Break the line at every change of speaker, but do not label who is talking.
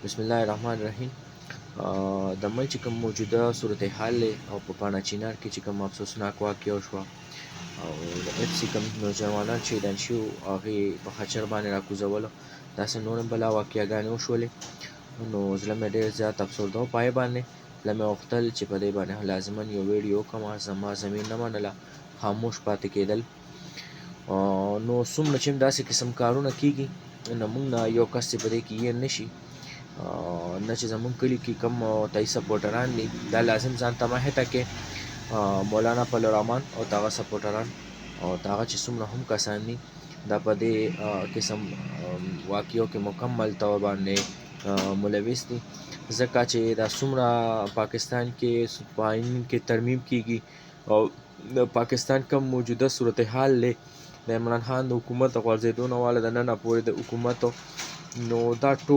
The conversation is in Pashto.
بسم الله الرحمن الرحیم. د ملک چې کوم موجوده صورتحال دی او په پاڼه چینار کې چې کوم افسوسناک واقعه وشوه او د اف سی کوم نوجوانان چې اعدام شوي هغې په خچر باندې راکوزولو، داسې نور هم بلا واقعګانې وشولې. نو زړه مې ډېر زیات افسرده و په هغې باندې. زړه مې غوښتل چې په دې باندې لازما یو ویډیو وکړم، زما زمین نه منله، خاموش پاتې کېدل. نو څومره چې هم داسې قسم کارونه کېږي نو موږ نه یو کس چې په دې کې هېر نه شي، نه چې زمونږ کلي کې کوم تایي سپورټران دي دا لازم ځان ته مه هټه کې. مولانا فضل الرحمن او د هغه سپورټران او د هغه چې څومره هم کسان دي دا په دې قسم واقعو کې مکمل طور باندې ملوث دي، ځکه چې دا څومره پاکستان کې په آئین کې ترمیم کېږي او د پاکستان کوم موجوده صورتحال دی د عمران خان د حکومت د غورځېدو نه واله د ننه پورې د حکومت نو دا ټول